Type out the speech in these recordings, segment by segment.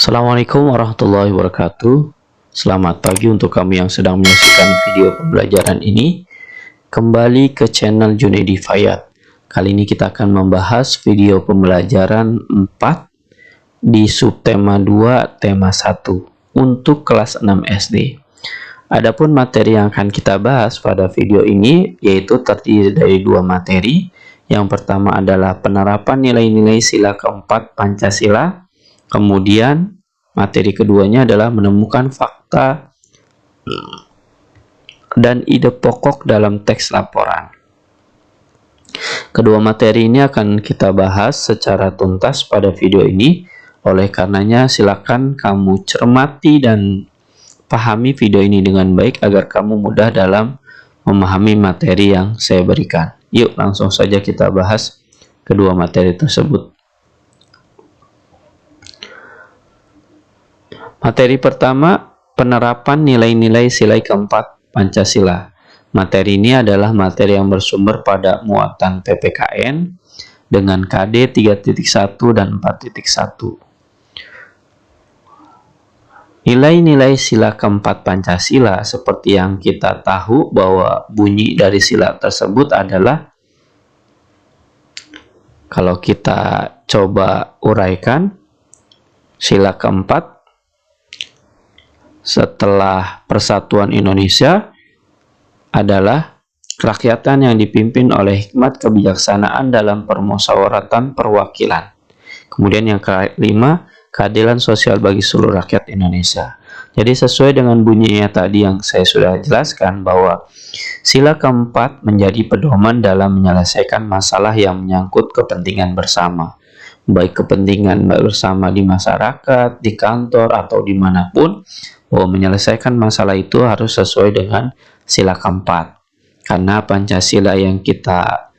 Assalamualaikum warahmatullahi wabarakatuh. Selamat pagi untuk kami yang sedang menyaksikan video pembelajaran ini. Kembali ke channel Junaidi Fayad. Kali ini kita akan membahas video pembelajaran 4 di subtema 2 tema 1 untuk kelas 6 SD. Adapun materi yang akan kita bahas pada video ini yaitu terdiri dari dua materi. Yang pertama adalah penerapan nilai-nilai sila keempat Pancasila. Kemudian materi keduanya adalah menemukan fakta dan ide pokok dalam teks laporan. Kedua materi ini akan kita bahas secara tuntas pada video ini. Oleh karenanya silakan kamu cermati dan pahami video ini dengan baik agar kamu mudah dalam memahami materi yang saya berikan. Yuk langsung saja kita bahas kedua materi tersebut. Materi pertama, penerapan nilai-nilai sila keempat Pancasila. Materi ini adalah materi yang bersumber pada muatan PPKN dengan KD 3.1 dan 4.1. Nilai-nilai sila keempat Pancasila seperti yang kita tahu bahwa bunyi dari sila tersebut adalah, kalau kita coba uraikan, sila keempat setelah Persatuan Indonesia adalah kerakyatan yang dipimpin oleh hikmat kebijaksanaan dalam permusyawaratan perwakilan. Kemudian yang kelima, keadilan sosial bagi seluruh rakyat Indonesia. Jadi sesuai dengan bunyinya tadi yang saya sudah jelaskan bahwa sila keempat menjadi pedoman dalam menyelesaikan masalah yang menyangkut kepentingan bersama. Baik kepentingan bersama di masyarakat, di kantor, atau dimanapun, bahwa menyelesaikan masalah itu harus sesuai dengan sila keempat. Karena Pancasila yang kita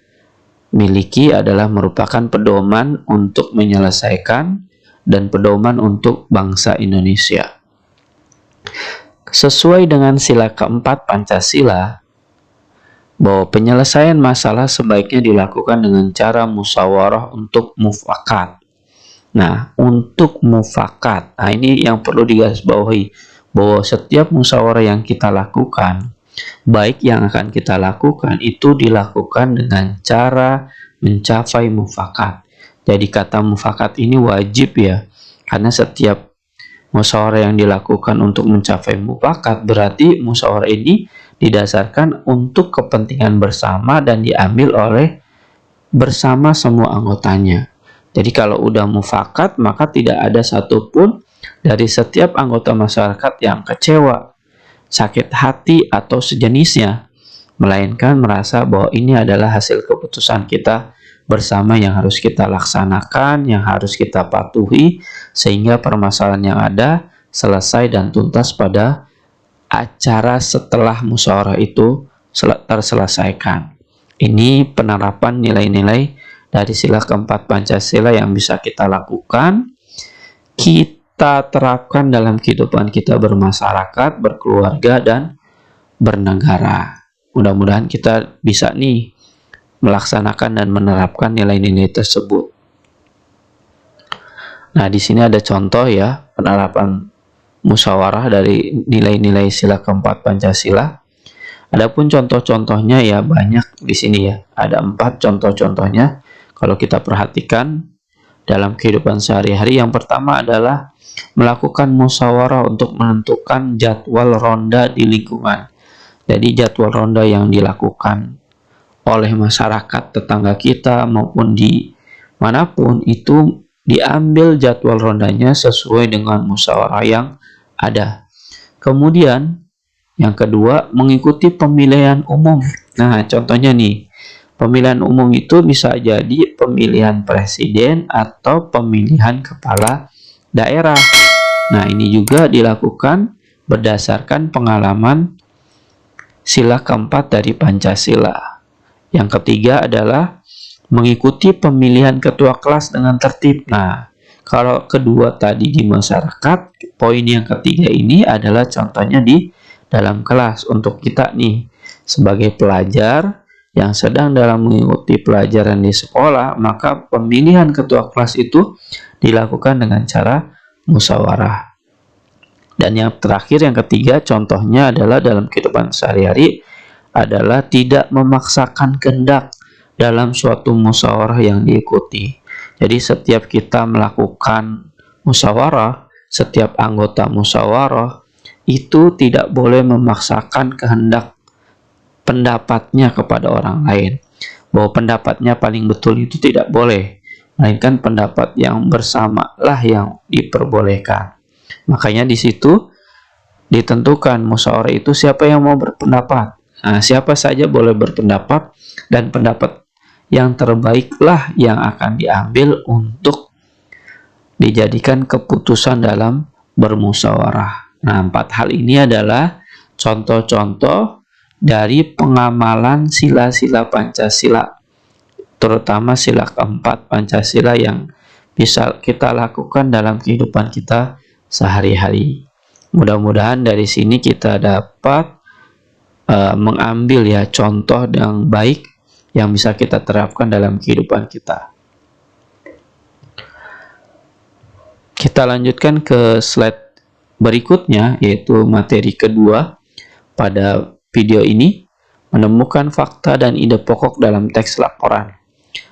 miliki adalah merupakan pedoman untuk menyelesaikan dan pedoman untuk bangsa Indonesia. Sesuai dengan sila keempat Pancasila, bahwa penyelesaian masalah sebaiknya dilakukan dengan cara musyawarah untuk mufakat. Nah, untuk mufakat, ini yang perlu digarisbawahi, bahwa setiap musyawarah yang kita lakukan, baik yang akan kita lakukan itu dilakukan dengan cara mencapai mufakat. Jadi kata mufakat ini wajib ya, karena setiap musyawarah yang dilakukan untuk mencapai mufakat berarti musyawarah ini didasarkan untuk kepentingan bersama dan diambil oleh bersama semua anggotanya. Jadi kalau udah mufakat maka tidak ada satupun dari setiap anggota masyarakat yang kecewa, sakit hati, atau sejenisnya, melainkan merasa bahwa ini adalah hasil keputusan kita bersama yang harus kita laksanakan, yang harus kita patuhi, sehingga permasalahan yang ada selesai dan tuntas pada acara setelah musyawarah itu terselesaikan. Ini penerapan nilai-nilai dari sila keempat Pancasila yang bisa kita lakukan, kita terapkan dalam kehidupan kita bermasyarakat, berkeluarga, dan bernegara. Mudah-mudahan kita bisa nih melaksanakan dan menerapkan nilai-nilai tersebut. Nah, di sini ada contoh ya penerapan musyawarah dari nilai-nilai sila keempat Pancasila. Adapun contoh-contohnya ya banyak di sini ya. Ada 4 contoh-contohnya. Kalau kita perhatikan dalam kehidupan sehari-hari, yang pertama adalah melakukan musyawarah untuk menentukan jadwal ronda di lingkungan. Jadi jadwal ronda yang dilakukan oleh masyarakat tetangga kita maupun di manapun itu diambil jadwal rondanya sesuai dengan musyawarah yang ada. Kemudian yang kedua, mengikuti pemilihan umum. Nah, contohnya nih, pemilihan umum itu bisa jadi pemilihan presiden atau pemilihan kepala daerah. Nah, ini juga dilakukan berdasarkan pengalaman sila keempat dari Pancasila. Yang ketiga adalah mengikuti pemilihan ketua kelas dengan tertib. Nah, kalau kedua tadi di masyarakat, poin yang ketiga ini adalah contohnya di dalam kelas. Untuk kita nih sebagai pelajar yang sedang dalam mengikuti pelajaran di sekolah, maka pemilihan ketua kelas itu dilakukan dengan cara musyawarah. Dan yang terakhir, yang ketiga, contohnya adalah dalam kehidupan sehari-hari adalah tidak memaksakan kehendak dalam suatu musyawarah yang diikuti. Jadi setiap kita melakukan musyawarah, setiap anggota musyawarah itu tidak boleh memaksakan kehendak pendapatnya kepada orang lain. Bahwa pendapatnya paling betul itu tidak boleh, melainkan pendapat yang bersamalah yang diperbolehkan. Makanya di situ ditentukan musyawarah itu siapa yang mau berpendapat. Nah, siapa saja boleh berpendapat, dan pendapat yang terbaiklah yang akan diambil untuk dijadikan keputusan dalam bermusyawarah. Nah, 4 hal ini adalah contoh-contoh dari pengamalan sila-sila Pancasila, terutama sila keempat Pancasila yang bisa kita lakukan dalam kehidupan kita sehari-hari. Mudah-mudahan dari sini kita dapat mengambil ya contoh yang baik yang bisa kita terapkan dalam kehidupan kita. Kita lanjutkan ke slide berikutnya, yaitu materi kedua pada video ini, menemukan fakta dan ide pokok dalam teks laporan.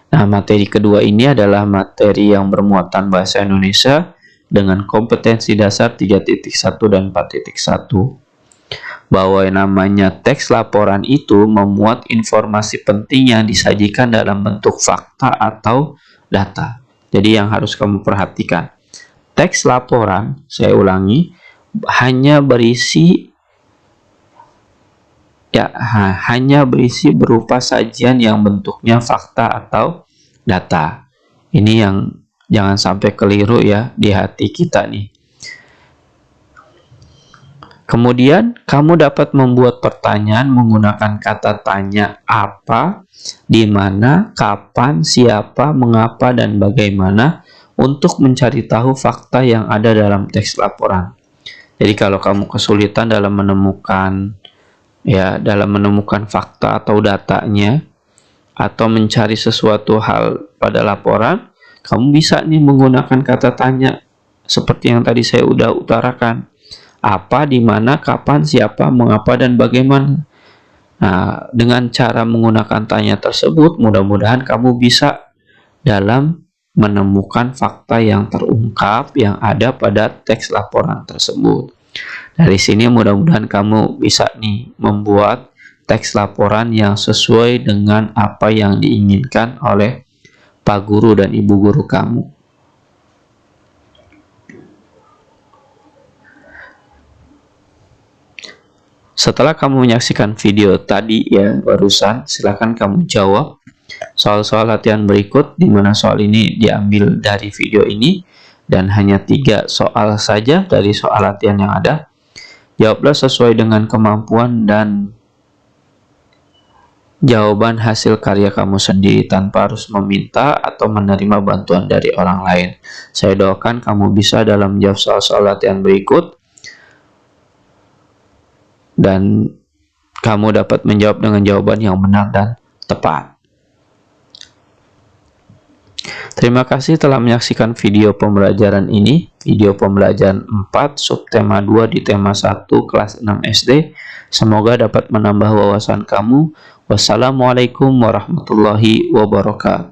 Nah, materi kedua ini adalah materi yang bermuatan bahasa Indonesia dengan kompetensi dasar 3.1 dan 4.1. Bahwa yang namanya teks laporan itu memuat informasi penting yang disajikan dalam bentuk fakta atau data. Jadi yang harus kamu perhatikan, teks laporan, saya ulangi, hanya berisi berupa sajian yang bentuknya fakta atau data. Ini yang jangan sampai keliru ya di hati kita nih. Kemudian kamu dapat membuat pertanyaan menggunakan kata tanya apa, di mana, kapan, siapa, mengapa, dan bagaimana untuk mencari tahu fakta yang ada dalam teks laporan. Jadi kalau kamu kesulitan dalam menemukan fakta atau datanya, atau mencari sesuatu hal pada laporan, kamu bisa nih menggunakan kata tanya seperti yang tadi saya udah utarakan. Apa, di mana, kapan, siapa, mengapa, dan bagaimana. Nah, dengan cara menggunakan tanya tersebut, mudah-mudahan kamu bisa dalam menemukan fakta yang terungkap yang ada pada teks laporan tersebut. Dari sini mudah-mudahan kamu bisa nih membuat teks laporan yang sesuai dengan apa yang diinginkan oleh Pak Guru dan Ibu Guru kamu. Setelah kamu menyaksikan video tadi ya barusan, silakan kamu jawab soal-soal latihan berikut, di mana soal ini diambil dari video ini dan hanya 3 soal saja dari soal latihan yang ada. Jawablah sesuai dengan kemampuan dan jawaban hasil karya kamu sendiri tanpa harus meminta atau menerima bantuan dari orang lain. Saya doakan kamu bisa dalam menjawab soal-soal latihan berikut dan kamu dapat menjawab dengan jawaban yang benar dan tepat. Terima kasih telah menyaksikan video pembelajaran ini, video pembelajaran 4 subtema 2 di tema 1 kelas 6 SD. Semoga dapat menambah wawasan kamu. Wassalamualaikum warahmatullahi wabarakatuh.